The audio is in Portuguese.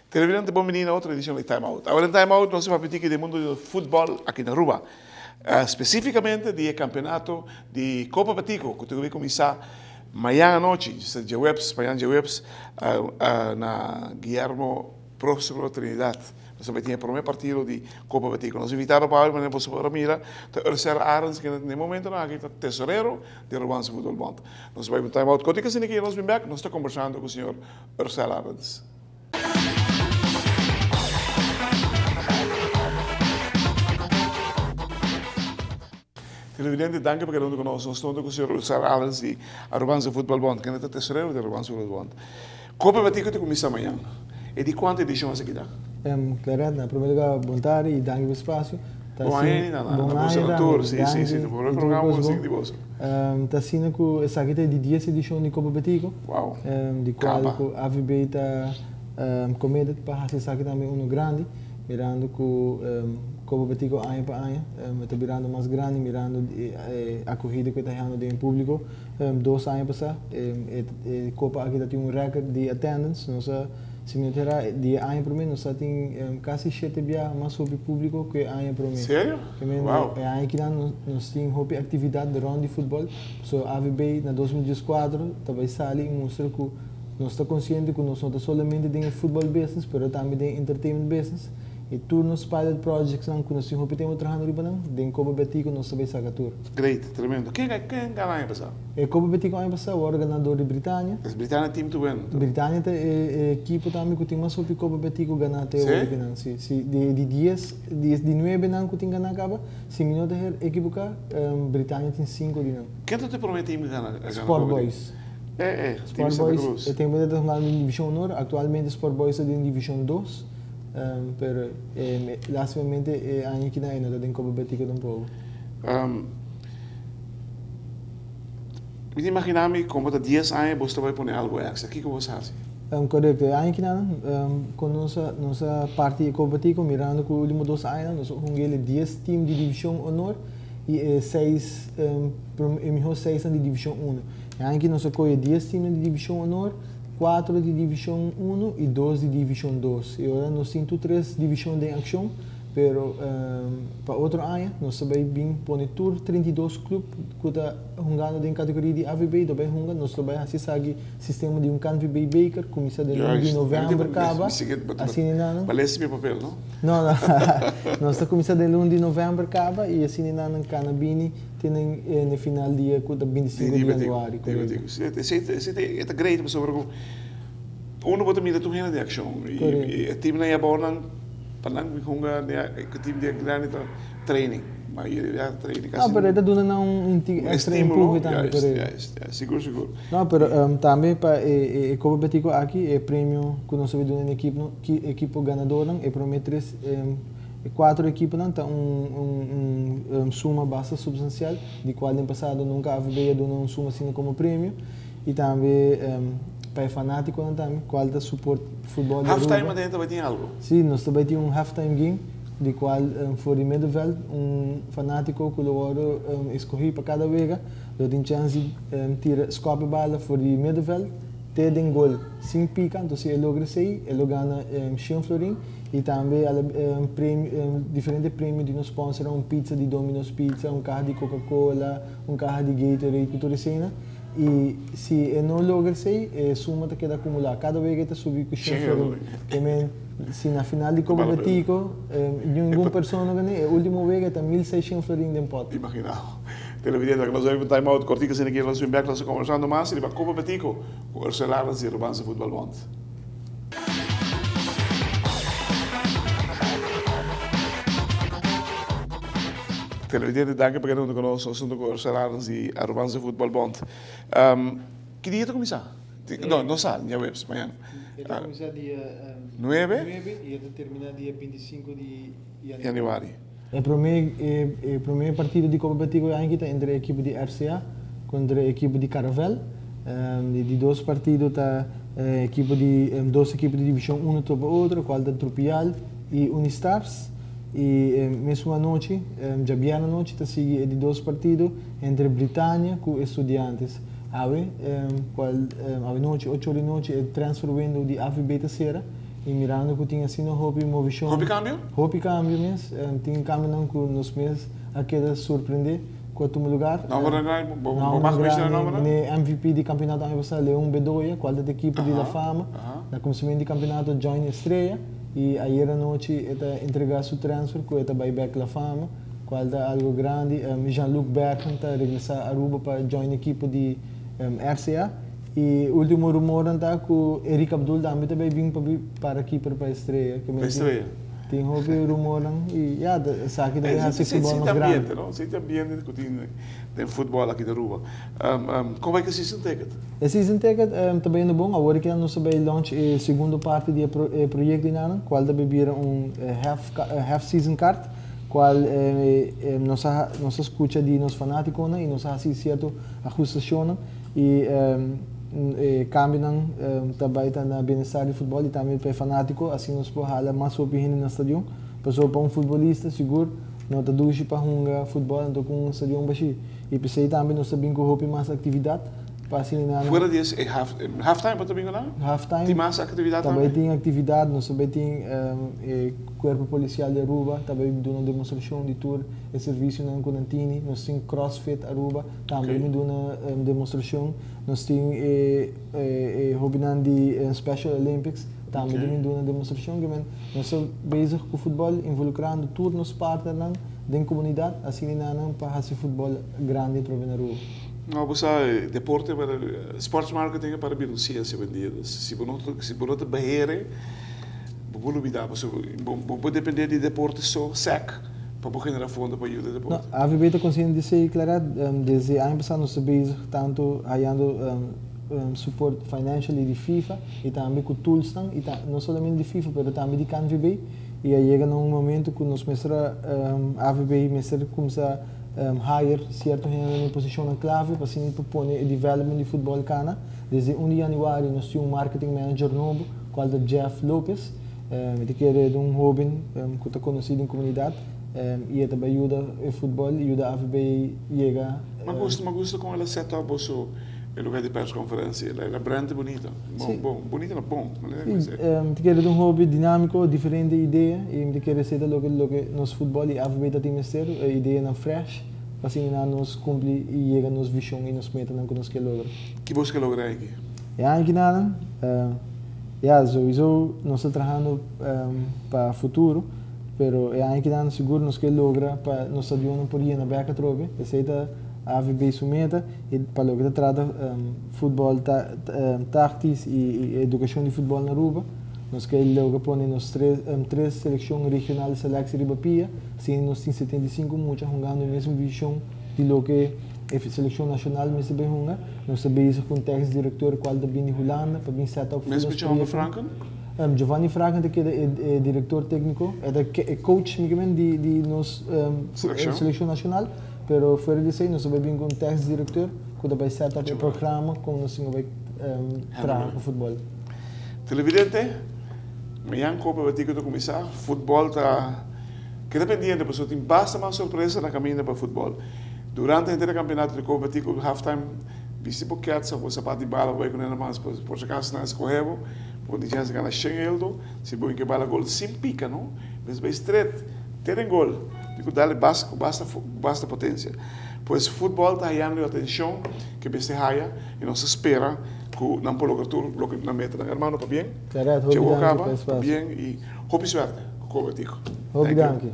Televidente, bom menino, outra edição de Time Out. Agora em Time Out nós vamos falar do mundo do futebol aqui na Aruba. Especificamente do campeonato de Copa Batico, que vai começar amanhã à noite, dia webs, na Guillermo Próximo Trinidad. Nós vamos ter o primeiro partido de Copa Batico. Nós invitaram para ver, mas você mira, o Ursell Arends, que no momento não é tesoreiro de Arends Futebol Bond. Nós vamos ter Time Out. Quando nós vamos back, nós estamos conversando com o senhor Ursell Arends. Televidente, danke porque não conosco. Nós estamos com o senhor Ursell Arends de Arends Futebol Bond, que é o tesoreiro de Arends Futebol Bond. Copa Batico te começa amanhã. E de quantas edições aqui dá? Claret, na primeira lugar, bom tarde e danke pelo espaço. Bom ano, na tour, sim, por o programa assim de bolsa. Está sendo que essa aqui é de 10 edições de Copa Batico. Uau. De qual a AVB está comida para fazer aqui também um grande, mirando que Copa Batico ano para ano, está virando mais grande, mirando a corrida que está havendo em público, 2 anos passados, a Copa aqui tem um recorde de attendance, nossa se me terá de ano para mim, nós temos quase 7 vezes mais sobre público que ano para mim. Sério? Uau! É ano que nós temos atividade de round de futebol, so a AVB na 2014 também sai e mostra que nós estamos conscientes que nós não estamos somente em futebol business, mas também em entertainment business. E turnos pilot projects que nós temos trabalhando em Copa Batico nós também sacamos. Great, tremendo. Quem ganhou ano passado? Copa Batico ano passado, o ganador de Britânia. A Britânia time tu bem? Britânia é a equipe também que tem mais sobre Copa Batico ganhar até o sim. De 10, de 9 anos que tem ganhar acaba, se minuto a equipe cá, Britânia tem 5 de não. Quem tu te promete ganhar? Sport Boys. Sport Boys tem muito de jogar em divisão honor, atualmente Sport Boys é em divisão 2. Pero lastimamente año que não tem Copa Batico tampouco. Me imaginava como há 10 anos você vai pôr algo extra. O que você faz? Correto. Año que não, com nossa parte de Copa Batico, mirando que os últimos 2 anos, nós jogamos 10 times de divisão honor e 6 de divisão 1. Año que nós jogamos 10 times de divisão honor, 4 de divisão 1 e 2 de divisão 2. E agora nós temos 3 divisões de ação, pero para outro ano nós também põe tour 32 clubes que estão jogando em categoria de AVB, também jogando, nós também fazemos o sistema de AVB Baker, começa de 1 de novembro, acaba, assim não. Parece meu papel, não? Não, nós começamos de 1 de novembro, acaba, e assim não, Canabini, tem no final dia 25 de januário. É great, mas sobre uno pode mirar tudo de ação e o time não é bom Parang que time de grande training, mas já training. Não, mas está dando um extra empurro também. Seguro. Não, mas também para a Copa Batico aqui é prêmio que nós sabemos na equipe ganadora e promete 4 equipes não tem suma bastante substancial, de qual no passado nunca havia dado uma suma assim como prêmio e também para fanático também, qual da suporte futebol de halftime dentro vai ter algo? Sim, nós também temos halftime game, de qual for de middenveld, fanático que logo escolhi para cada vez, eu tenho chance de tirar escope bala for de middenveld, ter den gol, 5 pica, então se ele logra sair, ele ganha 100 florin e também diferentes prêmios de nos sponsor, pizza de Domino's Pizza, carro de Coca-Cola, carro de Gatorade, que tudo cena. E se não logra sair, a suma está queda acumular. Cada vez que está subindo com 100 florin. Se na final de Copa Batico, nenhuma pessoa ganha, a última vez está 1.600 florin de pote. Imaginado. Televidente, que nós vamos um time out cortico, sem que nós vamos back, nós conversando mais, e para Copa Batico, com o Ursell Arends e Arends Futebol Bond. Televidente, danke por estar conosco, assunto com o Ursell Arends e Arends Futebol Bond. Que dia está começar? Não sabe, já vemos, amanhã. Ele vai começar dia 9 e ele termina dia 25 de januário. O primeiro partido de Copa Batico é entre a equipe de RCA contra a equipe de Caravel. De 2 partidos tá duas equipes de divisão 1 sobre a outra, qual da Tropial e Unistars. E mesmo à noite, já bem à noite, está seguindo de 2 partidos entre Britânia e Estudiantes. Ave noite, 8 horas da noite, é transfer window de AVB terceira. E mirando que tinha assim no hobby movição. Hobby câmbio? Hobby câmbio mesmo. Tinha câmbio não que nos meses a queda surpreender com o lugar. Não, não, MVP de campeonato ano passado, Leão Bedoya, qual da equipe de La Fama. Na começamento de campeonato, Join Estreia. E ayer à noite, ele entregou seu transfer, que ele vai back La Fama, qual da algo grande. Jean-Luc Bergman está regressar a Aruba para join a equipe de RCA. E o último rumor está que o Eric Abdul também vem para aqui para a estreia. Para a estreia? Tem rumor e sabe que é futebol mais grande. Não, se tem ambiente que tem futebol aqui na Aruba. Como é que é o season ticket? O season ticket também é bom. Agora que nós vamos launch a segunda parte do projeto de qual também vira half season card, qual nós escuta de nos fanáticos e nós fazemos certo ajustação e cambiam também na bem-estar do futebol e também para fanático, assim nós podemos mais opinião no estádio. Pessoa para futebolista, seguro, não está duche para jogar futebol, então com um estádio baixo. E pensei também nós sabemos que houve mais atividade. Fora disso, é halftime para também não? Halftime. Tem mais atividade também? Também tem atividade, nós também tem corpo policial de Aruba, também dando uma demonstração de tour e serviço na Conantini, nós temos crossfit Aruba, também dando uma demonstração, nós temos Robinan de Special Olympics, também dando uma demonstração, que nós estamos bezig com o futebol, involucrando todos os partners da comunidade, assim para fazer futebol grande para a Aruba. Não, você deporte para sports marketing para vir ciência vendida. Se você não barreira, você pode depender de deporte só sec para generar fundo para ajudar deporte. A AVB está consciente disso e Claret, desde ano passado nós estamos tanto ganhando suporte financial de FIFA e também com tools não somente de FIFA, mas também de CanVB. E aí chega num momento que nós a AVB começa hire certo em posição clave para assim propor o development de futebol cana. Desde 1 de janeiro nós temos um marketing manager novo, qual é Jeff Lopez, que é um jovem que está conhecido em comunidade e ele também ajuda o futebol, ajuda a AVB chegar. Mas gosto com ela set up o lugar de press conferência, ela é brand bonita, bonita não bom. Que é um hobby dinâmico, diferente ideia e me quer ser lo que nos futebol e AVB está tem ser a ideia na fresh, assim nós cumpre e chega nos visão e nos meta não que nós quer lograr. Que busca lograr aqui? Aqui nada, sowieso nós estamos trabalhando para o futuro, pero aqui nada seguro nós quer lograr para nós adianta por ir na beca trobe, essa a AVB sumeta e para o que trata futebol táticos e educação de futebol na Aruba. Nós queremos logo pôr nos três seleções regionais de seleção de Bapia, assim nós temos 75 muitas jogando a mesma visão de lo que a seleção nacional me bem joga. Nós sabemos com o técnico diretor qual da bem Holanda para bem set up. Mesmo Giovanni Franken? Giovanni Franken que é diretor técnico, é coach de nos seleção nacional. Pero fora disso aí, nós vamos com o técnico diretor, que vai set up o programa, como nós vamos trabalhar com o futebol. Televidente, amanhã Copa vai ter que começar, futebol está... Que dependendo, a pessoa tem bastante surpresa na caminho para o futebol. Durante o campeonato de Copa, vai ter o halftime, viste por que se você parte de bala, vai com ela mais, por se acaso não escorreu, pode já se ganhar 100 euros, se põe que bala gol sem pica, não? Mas vai straight, tem gol. Digo, dá-lhe basta potência. Pois o futebol está ganhando atenção, que você raia, e nós espera que não coloque tudo na meta. Hermano, para bem? Claret, para bem, e hope suerte, como eu digo. Obrigado.